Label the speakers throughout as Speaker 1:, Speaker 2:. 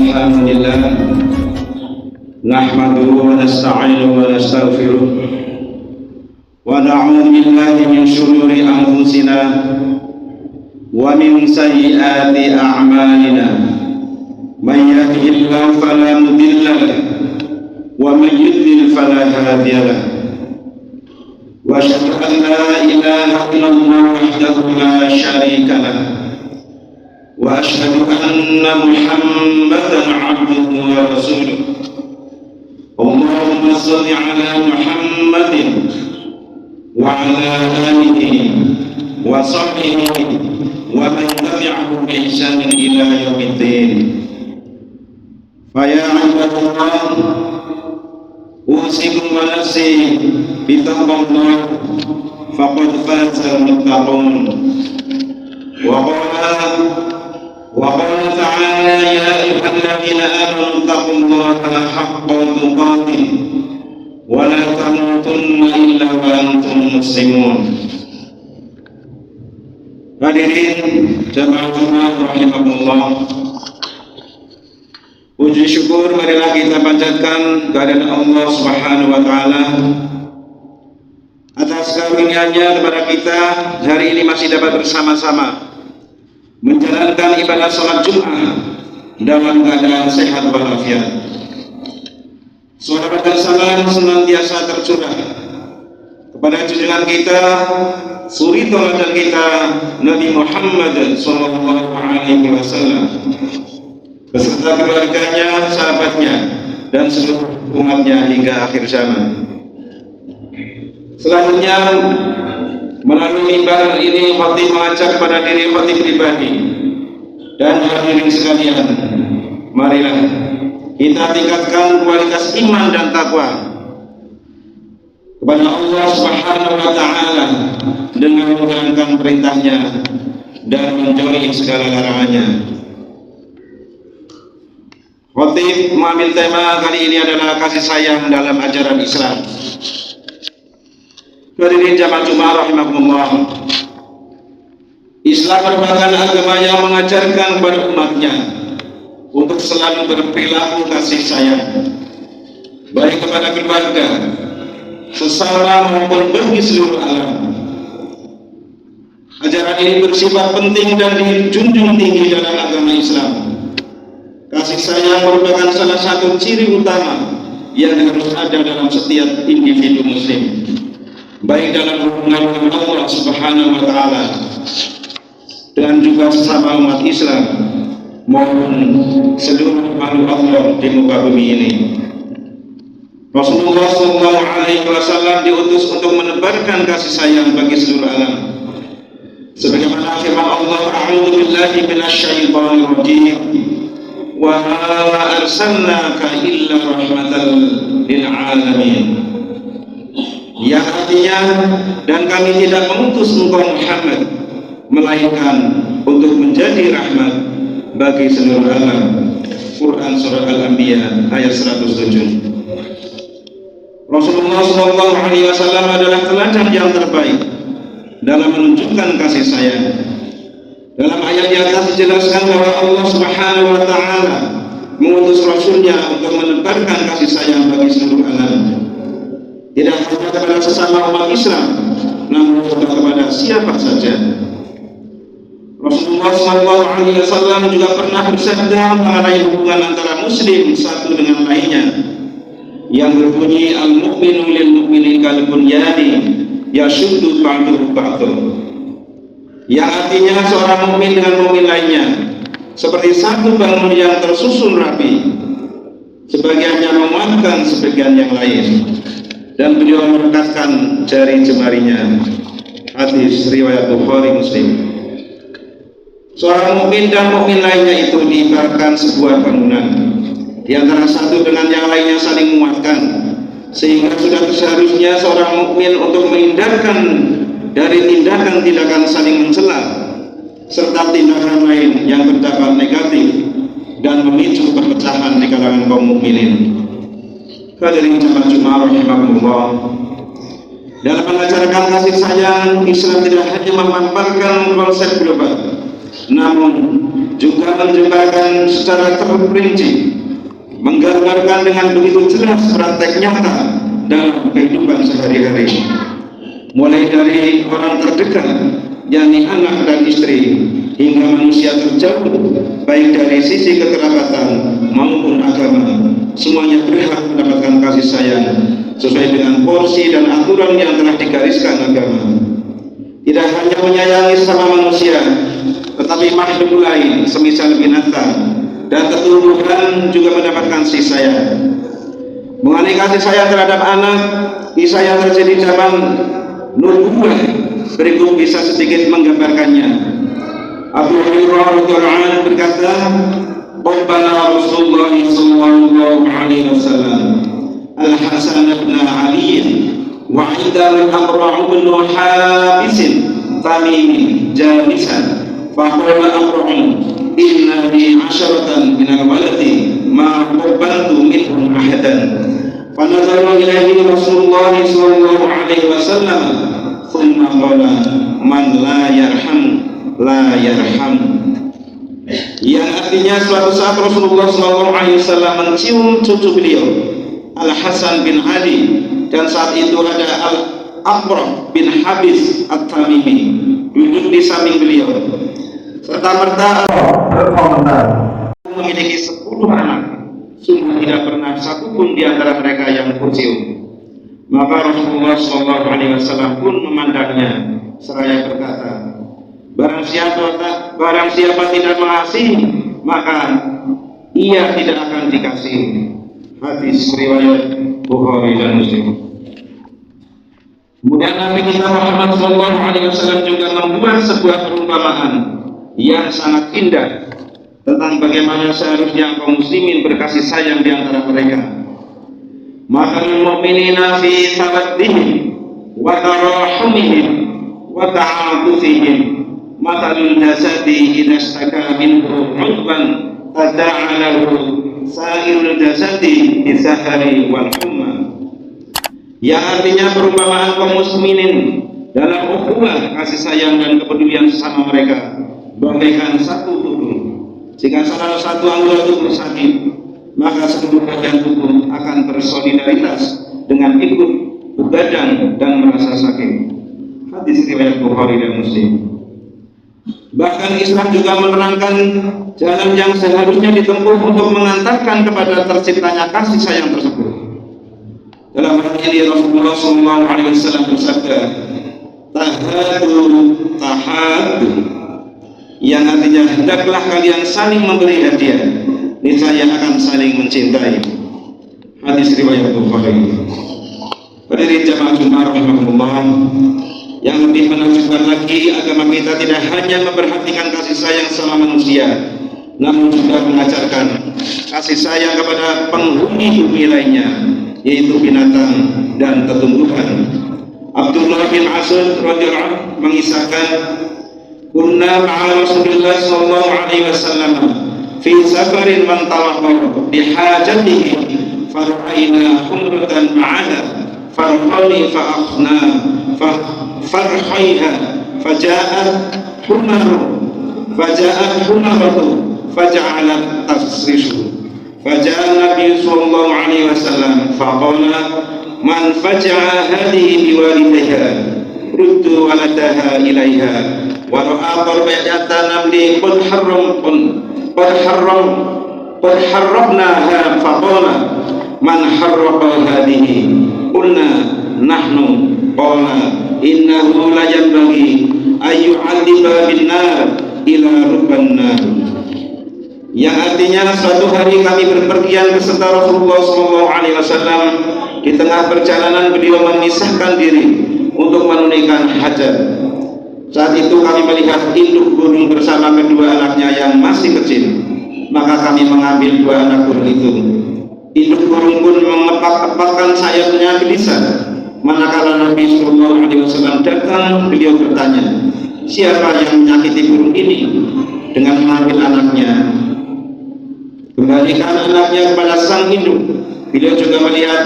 Speaker 1: الحمد لله نحمده ونستعينه ونستغفره ونعوذ بالله من شرور أنفسنا ومن سيئات أعمالنا من يهده الله فلا مضل له ومن يضلل فلا هادي له وأشهد أن لا إله إلا الله وحده لا شريك له وأشهد أن محمدا عبده ورسوله اللهم صل على محمد وعلى آله وصحبه ومن تبعه بإحسان إلى يوم الدين فيا عباد الله أوصيكم ونفسي بتقوى الله فقد فاز المتقون وقال تعالى يا أيها الذين آمنوا اتقوا الله حق تقاته ولا تموتن إلا وأنتم مسلمون. Hadirin jamaah rahimakumullah, puji syukur marilah kita panjatkan kehadirat Allah Subhanahu wa taala atas karunia-Nya kepada kita hari ini masih dapat bersama-sama menjalankan ibadah salat Jumat dalam keadaan sehat walafiat. Salawat dan salam senantiasa tercurah kepada junjungan kita, suri tauladan kita, Nabi Muhammad sallallahu alaihi wasallam beserta keluarganya, sahabatnya, dan seluruh umatnya hingga akhir zaman. Selanjutnya, melalui mimbar ini khatib mengajak kepada diri khatib pribadi dan hadirin sekalian, marilah kita tingkatkan kualitas iman dan takwa kepada Allah Subhanahu wa taala dengan menjalankan perintahnya dan menjauhi segala larangannya. Khatib mengambil tema kali ini adalah kasih sayang dalam ajaran Islam. Hadirin jamaah Jumat rahimakumullah, Islam merupakan agama yang mengajarkan kepada umatnya untuk selalu berperilaku kasih sayang baik kepada keluarga, sesama maupun bagi seluruh alam. Ajaran ini bersifat penting dan dijunjung tinggi dalam agama Islam. Kasih sayang merupakan salah satu ciri utama yang harus ada dalam setiap individu muslim, baik dalam hubungan dengan Allah Subhanahu wa taala dan juga sesama umat Islam maupun seluruh makhluk Allah di muka bumi ini. Rasulullah sallallahu alaihi wasallam diutus untuk menebarkan kasih sayang bagi seluruh alam. Sebagaimana firman Allah, a'udzu billahi minasyaitonir rajim, wa ma arsalnaka illa rahmatan lil alamin. Yang artinya, dan kami tidak mengutus engkau Muhammad melainkan untuk menjadi rahmat bagi seluruh alam. Quran surah Al-Anbiya ayat 107. Rasulullah SAW adalah teladan yang terbaik dalam menunjukkan kasih sayang. Dalam ayat di atas dijelaskan bahwa Allah Subhanahu wa taala mengutus Rasulnya untuk menebarkan kasih sayang bagi seluruh alam, tidak hanya kepada sesama umat Islam, namun juga kepada siapa saja. Rasulullah SAW juga pernah bersabda mengenai hubungan antara Muslim satu dengan lainnya, yang berbunyi al-mu'minu lil mu'mini kal bunyani yashuddu ba'duhu ba'dahu, yang artinya seorang mukmin dengan mukmin lainnya seperti satu bangunan yang tersusun rapi, sebagiannya menguatkan sebagian yang lain, dan beliau merekatkan jari jemarinya. Hadis riwayat Bukhari Muslim. Seorang mukmin dan mukmin lainnya itu diibaratkan sebuah bangunan, di antara satu dengan yang lainnya saling menguatkan, sehingga sudah seharusnya seorang mukmin untuk menghindarkan dari tindakan-tindakan saling mencela serta tindakan lain yang berdampak negatif dan memicu perpecahan di kalangan kaum mukminin. Hadirin jamaah Jumat rahimakumullah, dalam mengajarkan kasih sayang, Islam tidak hanya memaparkan konsep global, namun juga menjelaskan secara terperinci, menggambarkan dengan begitu jelas praktek nyata dalam kehidupan sehari-hari, mulai dari orang terdekat, yakni anak dan istri, hingga manusia terjauh, baik dari sisi kekerabatan maupun agama. Semuanya berhak mendapatkan kasih sayang sesuai dengan porsi dan aturan yang telah digariskan agama. Tidak hanya menyayangi sesama manusia, tetapi makhluk lain semisal binatang dan tumbuhan juga mendapatkan kasih sayang. Mengenai kasih sayang terhadap anak, kisah yang terjadi zaman nubuwah berikut bisa sedikit menggambarkannya. Abu Hurairah radhiyallahu anhu berkata, "Qabbala Rasulullah sallallahu alaihi wasallam Al-Hasan bin Ali wa 'inda al-Aqra' bin Habis Tamimi jalisan faqala Aqra' inna li 'asharatan min al-waladi ma qabbaltu minhum ahadan." Fanazara ilaihi Rasulullah sallallahu alaihi wasallam thumma qala man la yarham la yarham, yang artinya suatu saat Rasulullah SAW mencium cucu beliau Al Hasan bin Ali, dan saat itu ada Al Aqra' bin Habis At-Tamimi duduk di samping beliau, serta merta berkomentar memiliki 10 anak, sungguh tidak pernah satupun di antara mereka yang kucium. Maka Rasulullah SAW pun memandangnya seraya berkata, Barang siapa tidak mengasihi, maka ia tidak akan dikasihi. Hadis riwayat Bukhari dan Muslim. Kemudian Nabi kita Muhammad SAW juga membuat sebuah perumpamaan yang sangat indah tentang bagaimana seharusnya kaum muslimin berkasih sayang di antara mereka. Mahalul mu'minina fi tawaddihim wa tarahumihim wa ta'atufihim mathalul jasadi idza istaka minhu 'udwan tada'alahu sa'irul jasadi bisahari wal humma, yang artinya perumpamaan kaum muslimin dalam ukhuwah kasih sayang dan kepedulian sesama mereka bagaikan satu tubuh. Jika salah satu anggota tubuh sakit, maka seluruh bagian tubuh akan bersolidaritas dengan ikut begadang dan merasa sakit. Hadis riwayat Bukhari dan Muslim. Bahkan Islam juga menerangkan jalan yang seharusnya ditempuh untuk mengantarkan kepada terciptanya kasih sayang tersebut. Dalam hal ini Rasulullah SAW bersabda, tahadu, yang artinya hendaklah kalian saling memberi hadiah, niscaya akan saling mencintai. Hadis riwayat Bukhari. Hadirin jamaah Jumat rahimahumullah, yang lebih menunjukkan lagi agama kita tidak hanya memperhatikan kasih sayang sama manusia, namun juga mengajarkan kasih sayang kepada penghuni bumi lainnya, yaitu binatang dan tumbuhan. Abdullah bin Asad radhiyallahu anhu mengisahkan, "Kunna ma'a Rasulillah sallallahu alaihi wasallam fi safarin man talaqqa bi hajatihi fara'ayna humratan ma'ana farqani fa'akhna farhaiha faja'at humaratu faja'alat tasrishu faja'a Nabi sallallahu alaihi wasallam faqala man faja'a hadhihi biwalidayha ruddu waladaha ilaiha wa ra'a qarbiyata namli qad harramnaha faqala man harraqa hadhihi qulna nahnu qala innahu la yanbaghi ayyu'adziba bin-nar ila rubban-nar, yang artinya suatu hari kami berpergian beserta Rasulullah SAW. Di tengah perjalanan beliau memisahkan diri untuk menunaikan hajat. Saat itu kami melihat induk burung bersama kedua anaknya yang masih kecil, maka kami mengambil dua anak burung itu. Induk burung pun mengepak-epakkan sayapnya gelisah. Manakala Nabi SAW datang, beliau bertanya, siapa yang menyakiti burung ini? Dengan mengambil anaknya, kembalikan anaknya kepada sang induk. Beliau juga melihat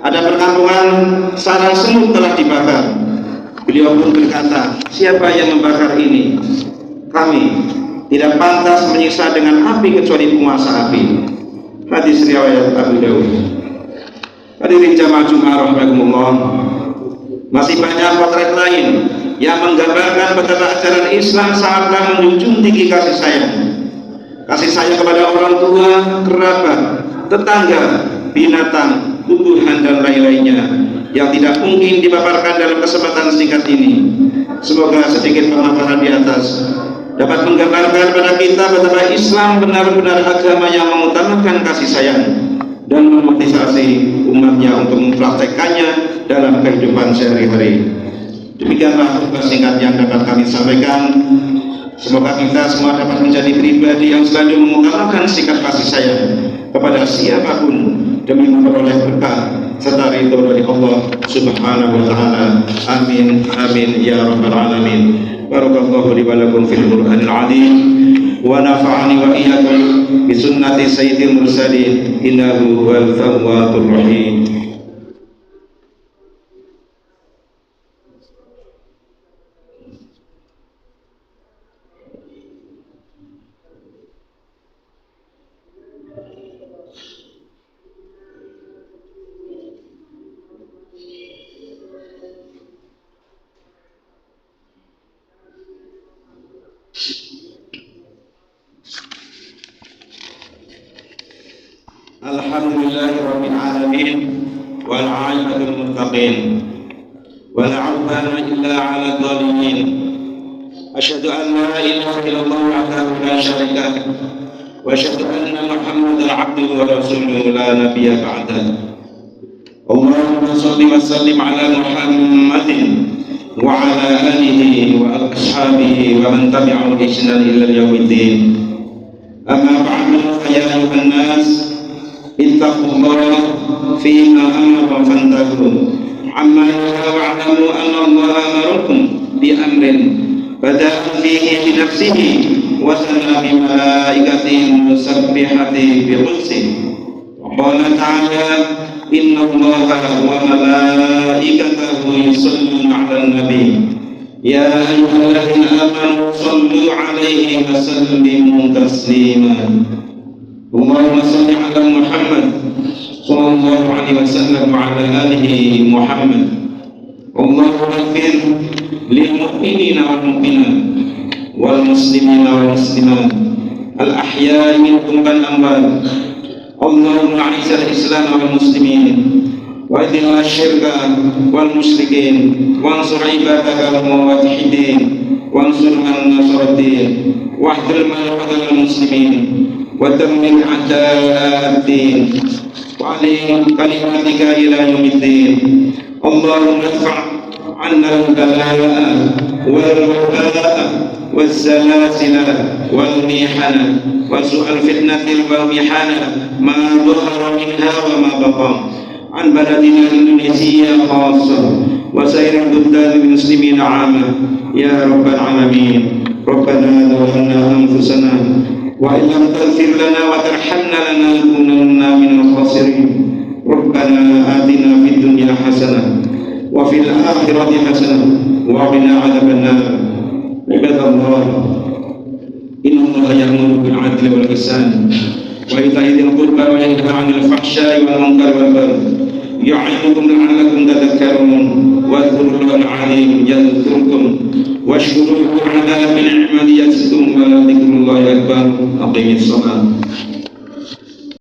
Speaker 1: ada perkampungan sarang semut telah dibakar. Beliau pun berkata, siapa yang membakar ini? Kami. tidak pantas menyiksa dengan api kecuali penguasa api. Hadis riwayat Abu Dawud. Hadirin jamaah Jumat rahimakumullah, masih banyak potret lain yang menggambarkan betapa ajaran Islam sangatlah menjunjung tinggi kasih sayang. Kasih sayang kepada orang tua, kerabat, tetangga, binatang, tumbuhan dan lain-lainnya yang tidak mungkin dipaparkan dalam kesempatan singkat ini. Semoga sedikit pemaparan di atas dapat menggambarkan pada kita betapa Islam benar-benar agama yang mengutamakan kasih sayang dan memotivasi umatnya untuk mempraktekkannya dalam kehidupan sehari-hari. Demikianlah tugas singkat yang dapat kami sampaikan. Semoga kita semua dapat menjadi pribadi yang selalu mengutamakan sikap kasih sayang kepada siapapun demi memperoleh berkah serta ridho dari Allah Subhanahu wa taala. Amin amin ya rabbal alamin. Barakallahu li wa lakum fil Qur'anil azim wa nafa'ani wa iyyakum bi sunnati sayyidil mursalin innahu wal tawwabur rahim. Alhamdulillahirabbil alamin wal 'aqibatul muttaqin wa la 'udwana illa 'alal zalimin. Asyhadu an la ilaha illallah wahdahu la syarika lah wa asyhadu anna Muhammadan 'abduhu wa rasuluhu la nabiyya ba'dahu. Allahumma shalli wa sallim 'ala Muhammadin wa 'ala alihi wa ashabihi wa man tabi'ahum bi ihsan ila yaumiddin. Amma ba'du fa ya ayyuhan nas ittaqullaha fima amara fantahu amma wa'lamu anna Allah amarakum bi amrin bada'a fihi bi nafsihi wa sanna bi malaikatihi musabbihati bi qudsihi wa qala ta'ala inna Allaha wa malaikatahu yusalluna 'alan nabi ya ayyuhalladzina amanu sallu 'alaihi wa sallimu taslima. Allahumma salli ala Muhammad sallallahu alaihi wasallam wa ala alihi Muhammad. Allahumma ighfir lil mu'minina wal mu'minat wal muslimina wal muslimat al ahya'i minhum wal amwat. Allahumma a'izz al islam wal muslimin wa adhil asyirka wal musyrikin wansur ibadaka wal muwahhidin wansur man nasaraddin wahdil man qadal muslimin ودمر أعداء الدين وعليهم كلماتك إلى يوم الدين. اللهم ادفع عنا البلاء والوباء والزلازل والمحن وسوء الفتنة والمحن ما ظهر منها وما بطن عن بلدنا إندونيسيا خاصة وسائر البلدان المسلمين عامة يا رب العالمين. ربنا ظلمنا أنفسنا وإن لم تغفر لنا وترحمنا لنكونن من الخاسرين. ربنا آتنا في الدنيا حسنة وفي الآخرة حسنة وقنا عذاب النار. عباد الله إن الله يأمر بالعدل والإحسان وإيتاء ذي القربى وينهى عن الفحشاء والمنكر والبغي يعظكم لعلكم تذكرون. واذكروا الله العظيم يذكركم واشكروه على نعمته يزدكم ولذكر الله أكبر. أقيموا الصلاة.